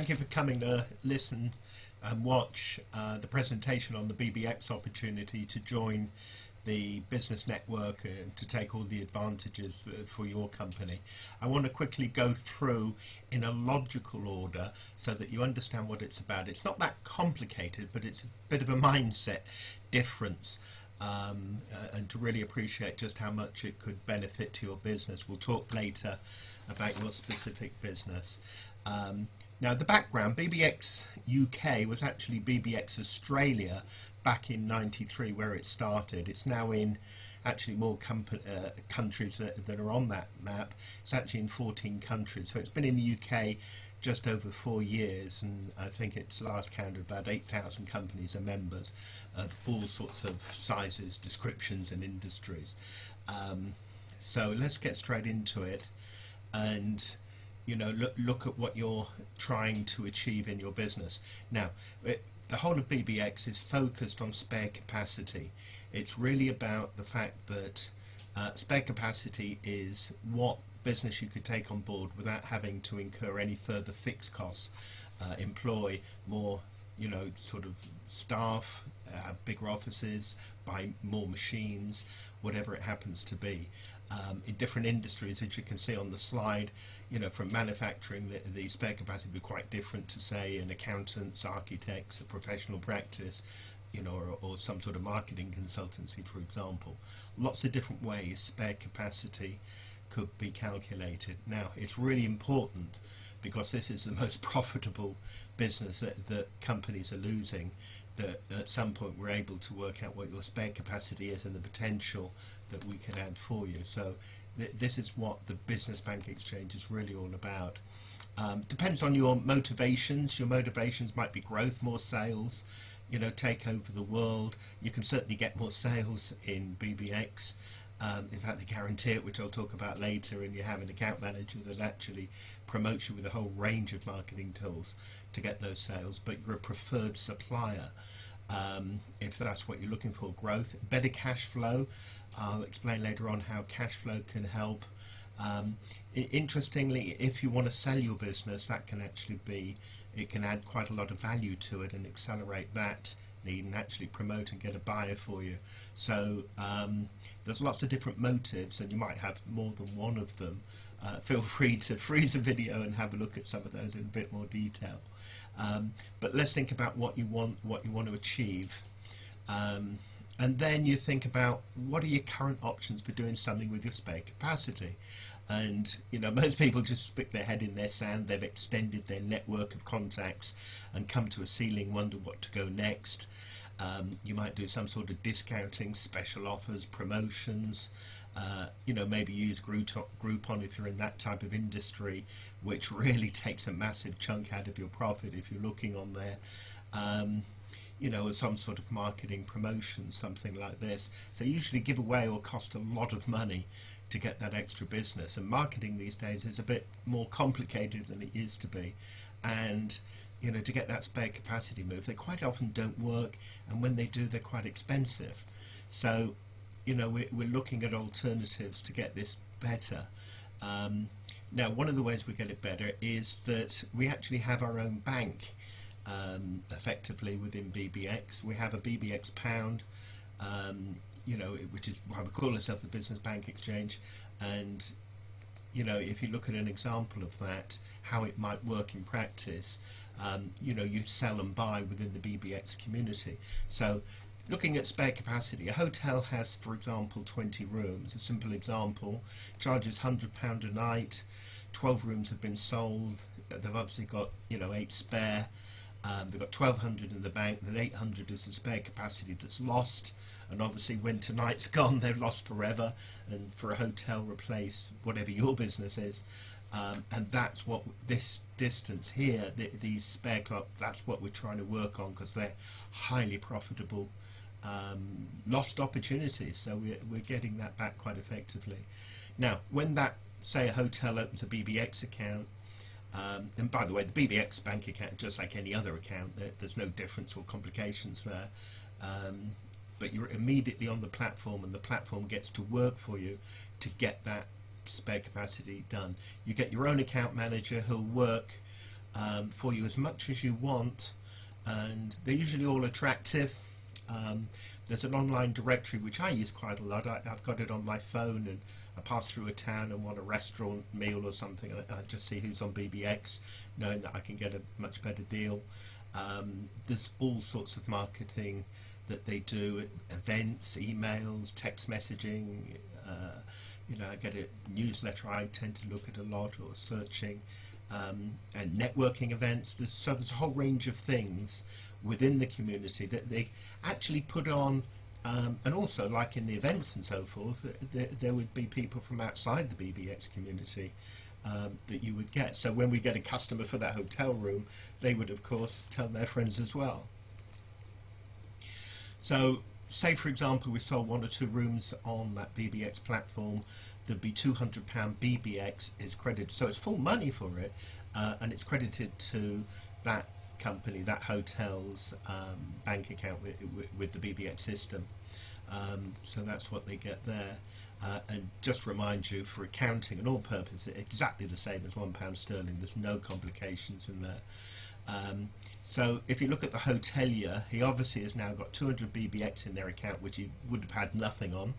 Thank you for coming to listen and watch the presentation on the BBX opportunity to join the business network and to take all the advantages for your company. I want to quickly go through in a logical order so that you understand what it's about. It's not that complicated, but it's a bit of a mindset difference, and to really appreciate just how much it could benefit to your business. We'll talk later about your specific business. Now the background, BBX UK was actually BBX Australia back in '93 where it started. It's now in actually more countries that are on that map. It's actually in 14 countries, so it's been in the UK just over 4 years, and I think it's last counted about 8,000 companies are members of all sorts of sizes, descriptions and industries. So let's get straight into it and look at what you're trying to achieve in your business. Now, the whole of BBX is focused on spare capacity. It's really about the fact that spare capacity is what business you could take on board without having to incur any further fixed costs, employ more sort of staff, have bigger offices, buy more machines, whatever it happens to be. In different industries, as you can see on the slide, from manufacturing, the spare capacity would be quite different to, say, an accountants, architects, a professional practice, or some sort of marketing consultancy, for example. Lots of different ways spare capacity could be calculated. Now, it's really important, because this is the most profitable business that companies are losing, that at some point we're able to work out what your spare capacity is and the potential that we can add for you. So this is what the Business Bank Exchange is really all about. Depends on your motivations. Your motivations might be growth, more sales, take over the world. You can certainly get more sales in BBX. In fact, they guarantee it, which I'll talk about later, and you have an account manager that actually promotes you with a whole range of marketing tools to get those sales, but you're a preferred supplier if that's what you're looking for. Growth, better cash flow. I'll explain later on how cash flow can help. Interestingly, if you want to sell your business, that can actually it can add quite a lot of value to it and accelerate that need and actually promote and get a buyer for you. So there's lots of different motives, and you might have more than one of them. Feel free to freeze the video and have a look at some of those in a bit more detail. But let's think about what you want to achieve. And then you think about what are your current options for doing something with your spare capacity. And most people just stick their head in their sand. They've extended their network of contacts and come to a ceiling, wonder what to go next. You might do some sort of discounting, special offers, promotions. Maybe use Groupon if you're in that type of industry, which really takes a massive chunk out of your profit if you're looking on there. Some sort of marketing promotion, something like this. So usually give away or cost a lot of money to get that extra business, and marketing these days is a bit more complicated than it used to be, and to get that spare capacity move, they quite often don't work, and when they do, they're quite expensive. So we're looking at alternatives to get this better. Now, one of the ways we get it better is that we actually have our own bank. Effectively within BBX, we have a BBX Pound, which is why we call ourselves the Business Bank Exchange. And if you look at an example of that, how it might work in practice, you sell and buy within the BBX community. So looking at spare capacity, a hotel has, for example, 20 rooms. A simple example, charges £100 a night. 12 rooms have been sold. They've obviously got 8 spare. They've got 1,200 in the bank, then 800 is the spare capacity that's lost, and obviously when tonight's gone, they've lost forever, and for a hotel, replace whatever your business is. And that's what this distance here, these spare clubs, that's what we're trying to work on, because they're highly profitable lost opportunities, so we're getting that back quite effectively. Now, when that, say, a hotel opens a BBX account, and by the way, the BBX bank account, just like any other account, there's no difference or complications there. But you're immediately on the platform, and the platform gets to work for you to get that spare capacity done. You get your own account manager who'll work for you as much as you want, and they're usually all attractive. There's an online directory which I use quite a lot. I've got it on my phone, and I pass through a town and want a restaurant meal or something, and I just see who's on BBX, knowing that I can get a much better deal. There's all sorts of marketing that they do, events, emails, text messaging. I get a newsletter I tend to look at a lot, or searching, and networking events. There's a whole range of things within the community that they actually put on, and also, like in the events and so forth, there would be people from outside the BBX community that you would get. So when we get a customer for that hotel room, they would of course tell their friends as well. So say for example we sold 1 or 2 rooms on that BBX platform, there'd be £200 BBX is credited, so it's full money for it, and it's credited to that company, that hotel's bank account with the BBX system. So that's what they get there. And just remind you, for accounting and all purposes, exactly the same as £1 sterling. There's no complications in there. So if you look at the hotelier, he obviously has now got 200 BBX in their account, which he would have had nothing on.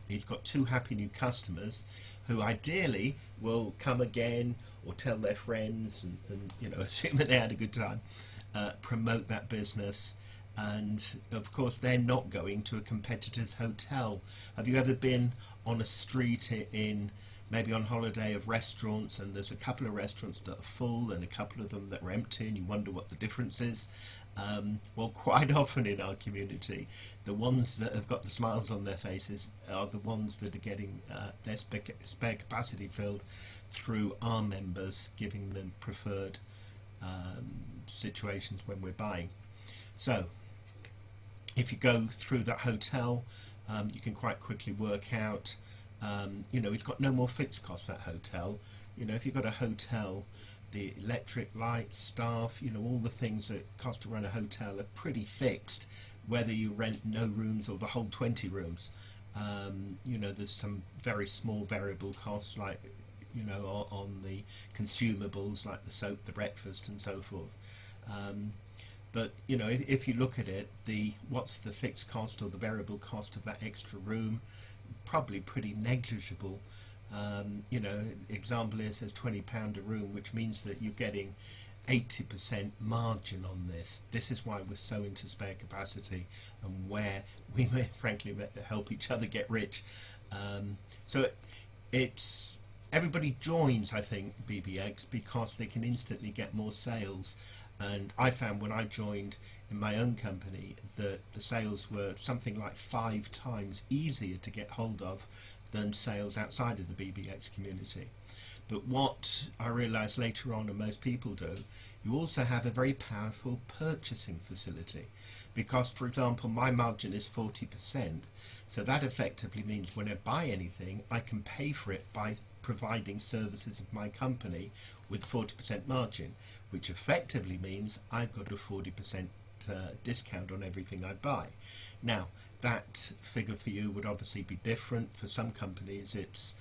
He's got 2 happy new customers who ideally will come again or tell their friends and assume that they had a good time, promote that business. And of course they're not going to a competitor's hotel. Have you ever been on a street in maybe on holiday of restaurants, and there's a couple of restaurants that are full and a couple of them that are empty, and you wonder what the difference is? Well, quite often in our community, the ones that have got the smiles on their faces are the ones that are getting their spare capacity filled through our members, giving them preferred situations when we're buying. So if you go through that hotel, you can quite quickly work out, it's got no more fixed costs, that hotel. If you've got a hotel, the electric, lights, staff, all the things that cost to run a hotel are pretty fixed, whether you rent no rooms or the whole 20 rooms. There's some very small variable costs, like, on the consumables, like the soap, the breakfast, and so forth. But if you look at it, what's the fixed cost or the variable cost of that extra room? Probably pretty negligible. Example here says £20 a room, which means that you're getting 80% margin on this. This is why we're so into spare capacity, and where we may frankly help each other get rich. So it's everybody joins, I think, BBX because they can instantly get more sales. And I found when I joined in my own company that the sales were something like 5 times easier to get hold of than sales outside of the BBX community. But what I realised later on, and most people do, you also have a very powerful purchasing facility. Because, for example, my margin is 40%. So that effectively means when I buy anything, I can pay for it by providing services of my company with 40% margin, which effectively means I've got a 40% discount on everything I buy. Now, that figure for you would obviously be different. For some companies, it's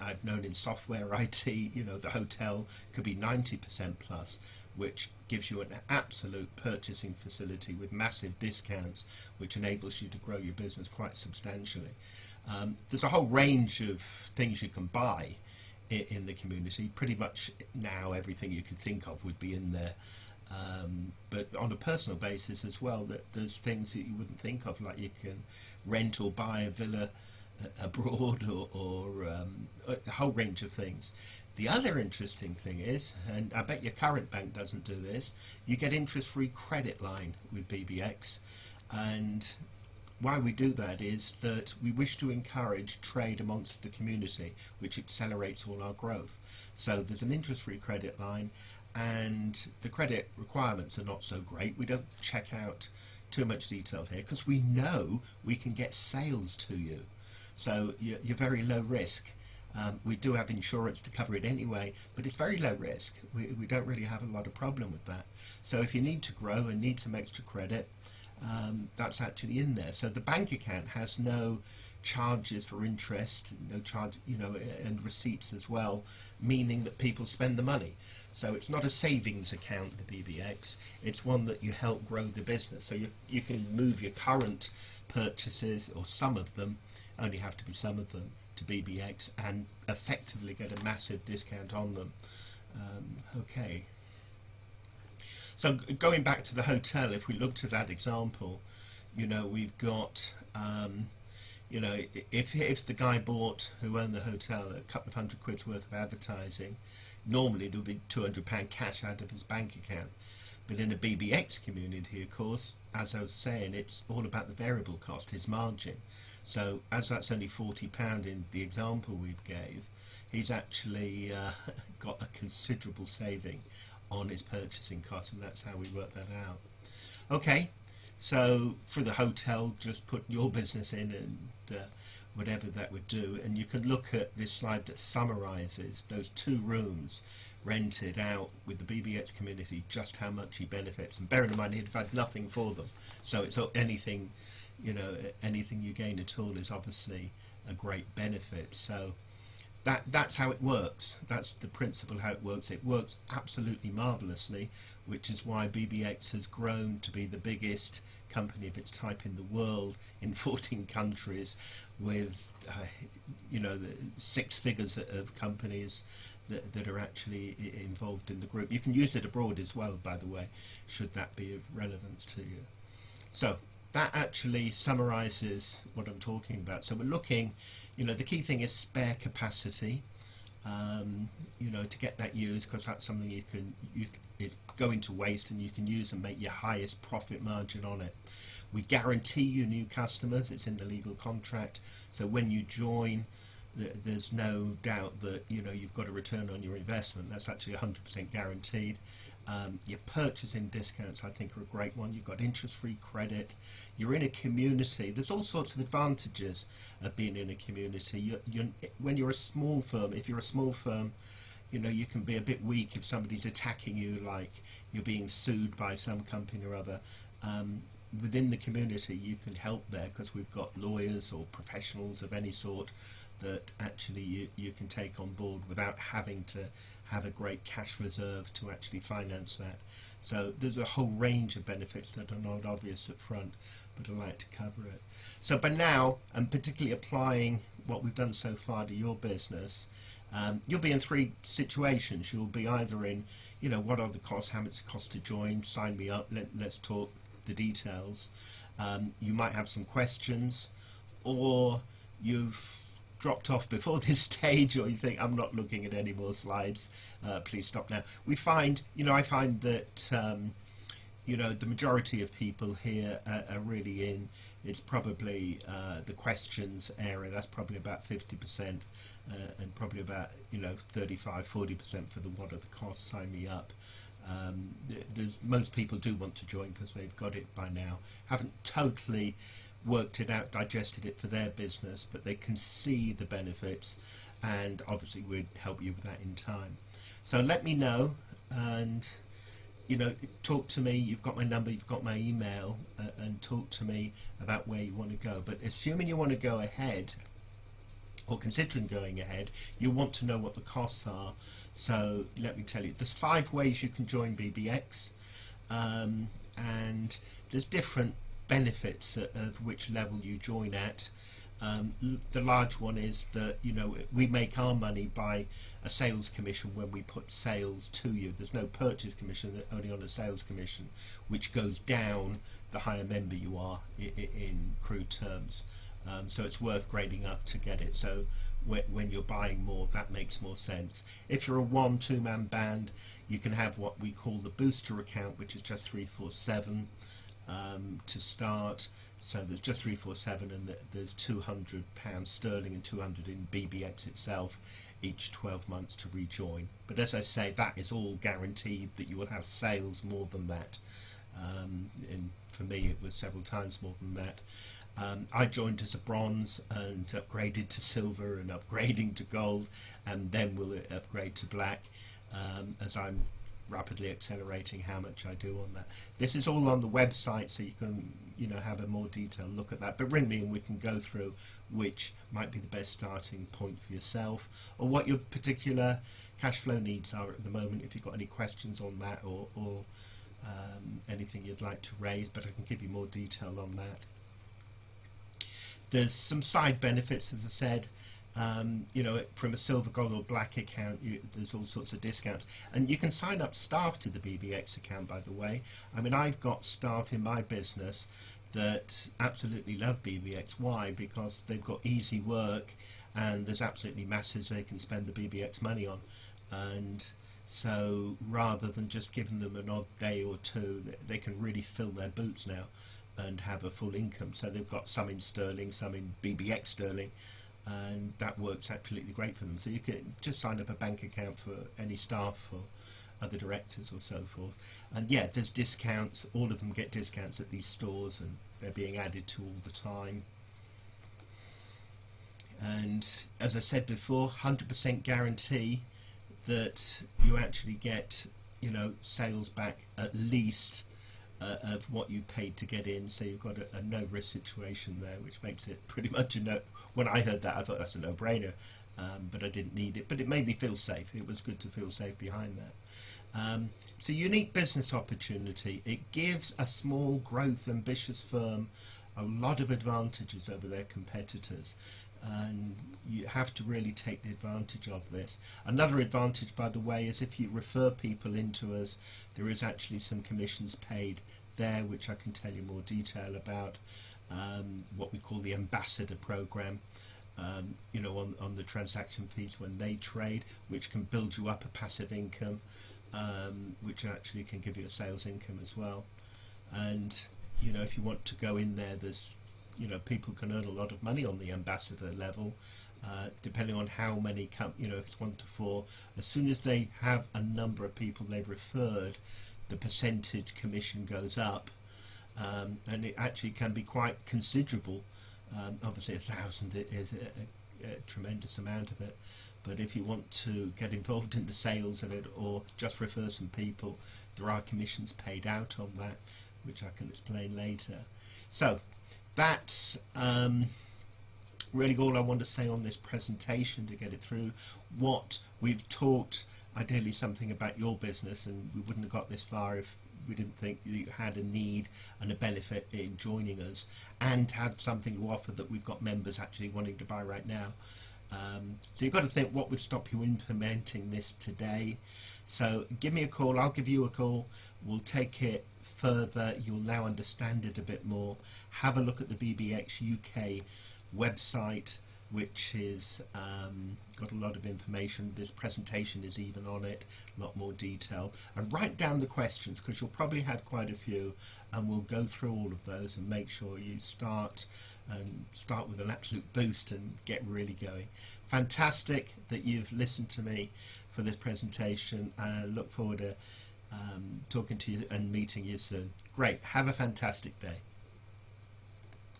I've known in software IT, the hotel could be 90% plus, which gives you an absolute purchasing facility with massive discounts, which enables you to grow your business quite substantially. There's a whole range of things you can buy in the community. Pretty much now everything you could think of would be in there. But on a personal basis as well, that there's things that you wouldn't think of, like you can rent or buy a villa abroad, or a whole range of things. The other interesting thing is, and I bet your current bank doesn't do this, you get interest-free credit line with BBX. And why we do that is that we wish to encourage trade amongst the community, which accelerates all our growth. So there's an interest-free credit line, and the credit requirements are not so great. We don't check out too much detail here because we know we can get sales to you. So you're very low risk. We do have insurance to cover it anyway, but it's very low risk. We don't really have a lot of problem with that. So if you need to grow and need some extra credit, that's actually in there. So the bank account has no charges for interest, no charge, and receipts as well, meaning that people spend the money. So it's not a savings account, the BBX. It's one that you help grow the business. So you can move your current purchases, or some of them, only have to be some of them, to BBX and effectively get a massive discount on them. Okay. So going back to the hotel, if we looked at that example, we've got, if the guy bought, who owned the hotel, a couple of £100 worth of advertising, normally there would be £200 cash out of his bank account. But in a BBX community, of course, as I was saying, it's all about the variable cost, his margin. So as that's only £40 in the example we gave, he's actually got a considerable saving on his purchasing cost, and that's how we work that out. Okay, so for the hotel, just put your business in and whatever that would do, and you can look at this slide that summarizes those 2 rooms rented out with the BBX community, just how much he benefits. And bearing in mind he'd have had nothing for them, so it's anything, anything you gain at all is obviously a great benefit. So that's how it works. That's the principle how it works. It works absolutely marvelously, which is why BBX has grown to be the biggest company of its type in the world in 14 countries, with the 6 figures of companies that are actually involved in the group. You can use it abroad as well, by the way, should that be of relevance to you. So that actually summarizes what I'm talking about. So we're looking, the key thing is spare capacity, to get that used, because that's something it's going to waste, and you can use and make your highest profit margin on it. We guarantee you new customers. It's in the legal contract. So when you join, there's no doubt that you've got a return on your investment. That's actually 100% guaranteed. Your purchasing discounts, I think, are a great one. You've got interest-free credit. You're in a community. There's all sorts of advantages of being in a community. When you're a small firm, if you're a small firm, you can be a bit weak if somebody's attacking you, like you're being sued by some company or other. Within the community, you can help there, because we've got lawyers or professionals of any sort that actually you can take on board without having to have a great cash reserve to actually finance that. So there's a whole range of benefits that are not obvious up front, but I'd like to cover it. So by now, and particularly applying what we've done so far to your business, you'll be in 3 situations. You'll be either in, what are the costs, how much it costs to join, sign me up, let's talk the details. You might have some questions, or you've dropped off before this stage, or you think, I'm not looking at any more slides, please stop now. We find, I find that the majority of people here are really in, it's probably the questions area. That's probably about 50%, and probably about 35-40% for the what are the costs, sign me up. Most people do want to join because they've got it by now, haven't totally worked it out, digested it for their business, but they can see the benefits, and obviously we'd help you with that in time. So let me know, and talk to me. You've got my number, you've got my email, and talk to me about where you want to go. But assuming you want to go ahead, or considering going ahead, you want to know what the costs are. So let me tell you, there's 5 ways you can join BBX, and there's different benefits of which level you join at. The large one is that we make our money by a sales commission when we put sales to you. There's no purchase commission, only on a sales commission, which goes down the higher member you are in crude terms. So it's worth grading up to get it. So when you're buying more, that makes more sense. If you're a 1-2 man band, you can have what we call the booster account, which is just 347 to start. So there's just 347, and there's £200 sterling and 200 in BBX itself each 12 months to rejoin. But as I say, that is all guaranteed that you will have sales more than that. And for me, it was several times more than that. I joined as a bronze and upgraded to silver and upgrading to gold, and then will upgrade to black as I'm rapidly accelerating how much I do on that. This is all on the website, so you can have a more detailed look at that. But ring me and we can go through which might be the best starting point for yourself, or what your particular cash flow needs are at the moment, if you've got any questions on that, or anything you'd like to raise. But I can give you more detail on that. There's some side benefits, as I said. From a silver, gold or black account, there's all sorts of discounts, and you can sign up staff to the BBX account, by the way. I mean, I've got staff in my business that absolutely love BBX. Why? Because they've got easy work and there's absolutely masses they can spend the BBX money on, and so rather than just giving them an odd day or two, they can really fill their boots now and have a full income. So they've got some in sterling, some in BBX sterling, and that works absolutely great for them. So you can just sign up a bank account for any staff or other directors or so forth. And yeah, there's discounts. All of them get discounts at these stores, and they're being added to all the time. And as I said before, 100% guarantee that you actually get, sales back at least of what you paid to get in. So you've got a no risk situation there, which makes it pretty much a no. When I heard that, I thought that's a no-brainer, but I didn't need it. But it made me feel safe. It was good to feel safe behind that. It's a unique business opportunity. It gives a small growth ambitious firm a lot of advantages over their competitors, and you have to really take the advantage of this. Another advantage, by the way, is if you refer people into us, there is actually some commissions paid there, which I can tell you more detail about, what we call the ambassador program, on the transaction fees when they trade, which can build you up a passive income, which actually can give you a sales income as well. And if you want to go in there, there's people can earn a lot of money on the ambassador level, depending on how many if it's 1 to 4. As soon as they have a number of people they've referred, the percentage commission goes up, and it actually can be quite considerable. Obviously 1,000 is a tremendous amount of it, but if you want to get involved in the sales of it or just refer some people, there are commissions paid out on that, which I can explain later. So that's really all I want to say on this presentation to get it through. What we've talked, ideally something about your business, and we wouldn't have got this far if we didn't think you had a need and a benefit in joining us, and had something to offer that we've got members actually wanting to buy right now. So you've got to think, what would stop you implementing this today? So give me a call, I'll give you a call, we'll take it further. You'll now understand it a bit more. Have a look at the BBX UK website, which is got a lot of information. This presentation is even on it, a lot more detail. And write down the questions, because you'll probably have quite a few, and we'll go through all of those and make sure you start with an absolute boost and get really going. Fantastic that you've listened to me for this presentation, and I look forward to talking to you and meeting you soon. Great. Have a fantastic day.